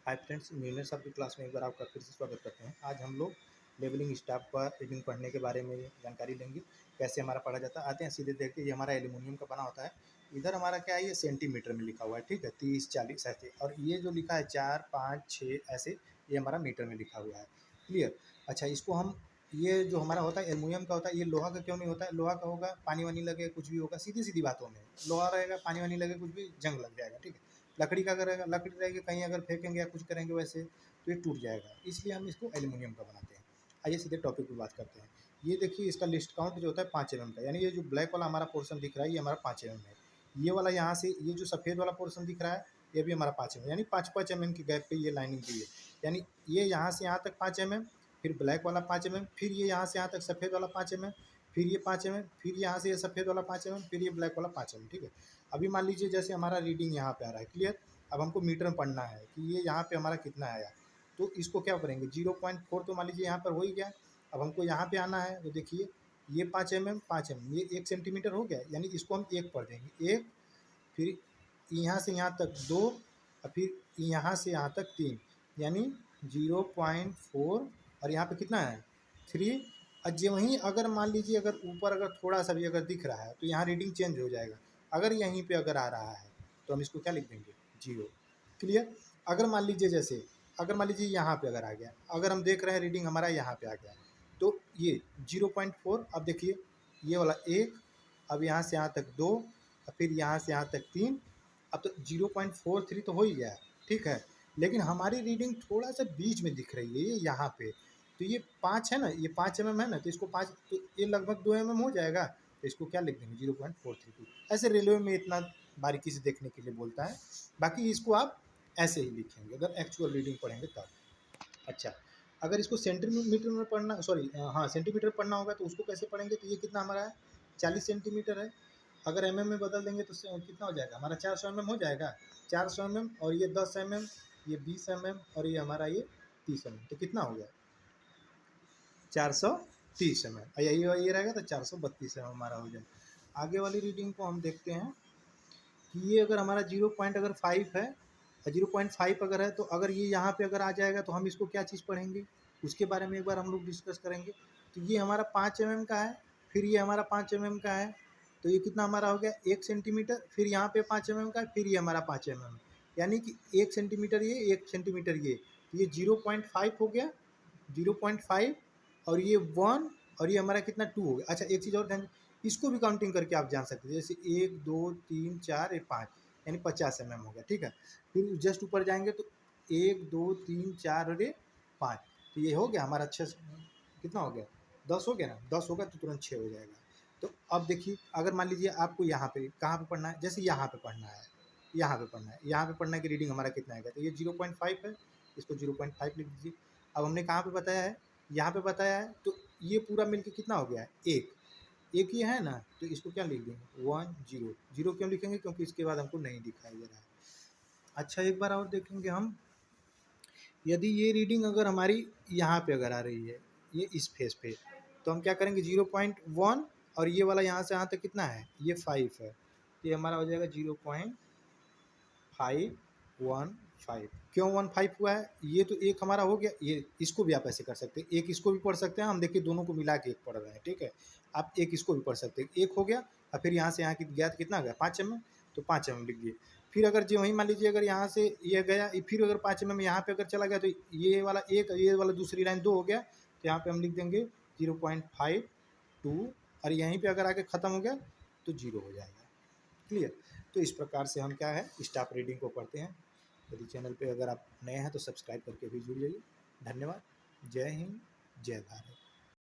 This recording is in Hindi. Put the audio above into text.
हाय फ्रेंड्स, इंजीनियर साहब की क्लास में एक बार आपका फिर से स्वागत करते हैं। आज हम लोग लेवलिंग स्टाफ का रीडिंग पढ़ने के बारे में जानकारी लेंगे, कैसे हमारा पढ़ा जाता है। आते हैं सीधे देखते हैं। ये हमारा एल्यूमिनियम का बना होता है। इधर हमारा क्या है, ये सेंटीमीटर में लिखा हुआ है, ठीक है, 30 40 ऐसे। और ये जो लिखा है 4 5 6 ऐसे, ये हमारा मीटर में लिखा हुआ है। क्लियर। अच्छा, इसको हम ये जो हमारा होता है एल्यूमिनियम का होता है, ये लोहा का क्यों नहीं होता है? लोहा का होगा, पानी वानी लगे कुछ भी होगा, सीधी सीधी बातों में लोहा रहेगा, पानी वानी लगे कुछ भी जंग लग जाएगा, ठीक है। लकड़ी का रहेगा, लकड़ी रहेगी, कहीं अगर फेंकेंगे या कुछ करेंगे वैसे तो ये टूट जाएगा, इसलिए हम इसको एल्यूमिनियम का बनाते हैं। आइए सीधे टॉपिक पे बात करते हैं। ये देखिए, इसका लिस्ट काउंट जो होता है 5 mm का, यानी ये जो ब्लैक वाला हमारा पोर्शन दिख रहा है ये हमारा 5 mm है। ये वाला यहाँ से ये जो सफ़ेद वाला पोर्शन दिख रहा है ये भी हमारा 5 mm, यानी 5-5 mm की गैप पे ये लाइनिंग दी है। यानी ये यहाँ से यहाँ तक 5 mm, फिर ब्लैक वाला 5 mm, फिर ये यहाँ से यहाँ तक सफ़ेद वाला 5 mm, फिर ये 5 mm, फिर यहाँ से ये सफ़ेद वाला 5 mm, फिर ये ब्लैक वाला 5 mm, ठीक है। अभी मान लीजिए जैसे हमारा रीडिंग यहाँ पे आ रहा है, क्लियर। अब हमको मीटर में पढ़ना है कि ये यहाँ पे हमारा कितना आया, तो इसको क्या करेंगे, 0.4 तो मान लीजिए यहाँ पर हो ही गया। अब हमको यहाँ पे आना है, तो देखिए ये 5 mm ये 1 सेंटीमीटर हो गया, यानी इसको हम एक पढ़ देंगे, एक, फिर यहाँ से यहाँ तक 2, और फिर यहाँ से यहाँ तक 3, यानी 0.4, और यहाँ पे कितना है 3। और जो वहीं अगर मान लीजिए अगर ऊपर अगर थोड़ा सा भी अगर दिख रहा है तो यहाँ रीडिंग चेंज हो जाएगा। अगर यहीं पे अगर आ रहा है तो हम इसको क्या लिख देंगे, 0। क्लियर। अगर मान लीजिए जैसे अगर मान लीजिए यहाँ पे अगर आ गया, अगर हम देख रहे हैं रीडिंग हमारा यहाँ पे आ गया, तो ये 0.4। अब देखिए ये वाला एक, अब यहाँ से यहाँ तक 2, और फिर यहाँ से यहाँ तक 3। अब तो 0.43 तो हो ही गया, ठीक है। लेकिन हमारी रीडिंग थोड़ा सा बीच में दिख रही है, ये यहाँ पे, तो ये 5 है ना, ये 5 mm है ना, तो इसको 5, तो ये लगभग 2 mm हो जाएगा, तो इसको क्या लिख देंगे, 0.432। ऐसे रेलवे में इतना बारीकी से देखने के लिए बोलता है, बाकी इसको आप ऐसे ही लिखेंगे अगर एक्चुअल रीडिंग पढ़ेंगे तब। अच्छा, अगर इसको सेंटीमीटर में पढ़ना, सॉरी हाँ सेंटीमीटर पढ़ना होगा तो उसको कैसे पढ़ेंगे, तो ये कितना हमारा है, 40 सेंटीमीटर है। अगर एमएम में बदल देंगे तो कितना हो जाएगा हमारा, 400 mm हो जाएगा। 400 mm, और ये 10 mm, ये 20 mm, और ये हमारा ये 30 mm, तो कितना हो गया 430 mm। यही ये रहेगा तो 432 mm हमारा हो जाए। आगे वाली रीडिंग को हम देखते हैं कि ये अगर हमारा 0.5 है, 0.5 अगर है, तो अगर ये यहाँ पे अगर आ जाएगा तो हम इसको क्या चीज़ पढ़ेंगे, उसके बारे में एक बार हम लोग डिस्कस करेंगे। तो ये हमारा 5 mm का है, फिर ये हमारा 5 mm का है, तो ये कितना हमारा हो गया 1 सेंटीमीटर। फिर यहाँ पे 5 mm का है, फिर ये हमारा 5 mm, यानी कि 1 सेंटीमीटर ये, 1 सेंटीमीटर ये, तो ये 0.5 हो गया, 0.5, और ये 1, और ये हमारा कितना 2 हो गया। अच्छा, एक चीज़ और ध्यान, इसको भी काउंटिंग करके आप जान सकते हैं, जैसे 1 2 3 4 5, यानी 50 mm हो गया, ठीक है। फिर जस्ट ऊपर जाएंगे तो 1 2 3 4 और ये 5, तो ये हो गया हमारा 6, कितना हो गया 10 हो गया ना, 10 होगा तो तुरंत 6 हो जाएगा। तो अब देखिए, अगर मान लीजिए आपको यहाँ पे कहाँ पे पढ़ना है, जैसे यहाँ पे पढ़ना है, यहाँ पे पढ़ना है, यहाँ पे पढ़ना है कि रीडिंग हमारा कितना आएगा, तो ये 0.5 है, इसको 0.5 लिख दीजिए। अब हमने कहाँ पे बताया है, यहाँ पे बताया है, तो ये पूरा मिलके कितना हो गया है, एक ही है ना, तो इसको क्या लिख देंगे 1 0 0। क्यों लिखेंगे, क्योंकि इसके बाद हमको नहीं दिखाई दे रहा है। अच्छा, एक बार और देखेंगे हम, यदि ये रीडिंग अगर हमारी यहाँ पे अगर आ रही है, ये इस फेस पे, तो हम क्या करेंगे 0.1, और ये वाला यहाँ से यहाँ तक कितना है, ये 5 है, तो ये हमारा हो जाएगा 0.515। क्यों 15 हुआ है, ये तो एक हमारा हो गया, ये इसको भी आप ऐसे कर सकते हैं, एक इसको भी पढ़ सकते हैं, हम देखिए दोनों को मिला के एक पढ़ रहे हैं, ठीक है। आप एक इसको भी पढ़ सकते हैं, एक हो गया, और फिर यहाँ से यहाँ की गया तो कितना गया 5 mm, तो 5 mm लिख दिए। फिर अगर जो वहीं मान लीजिए अगर यहाँ से ये गया, फिर अगर 5 mm यहाँ पे अगर चला गया, तो ये वाला एक, ये वाला दूसरी लाइन 2 हो गया, तो यहाँ पे हम लिख देंगे 0.52, और यहीं पे अगर आके ख़त्म हो गया तो 0 हो जाएगा। क्लियर। तो इस प्रकार से हम क्या है स्टाफ रीडिंग को पढ़ते हैं। यदि चैनल पे अगर आप नए हैं तो सब्सक्राइब करके भी जुड़ जाइए। धन्यवाद। जय हिंद, जय भारत।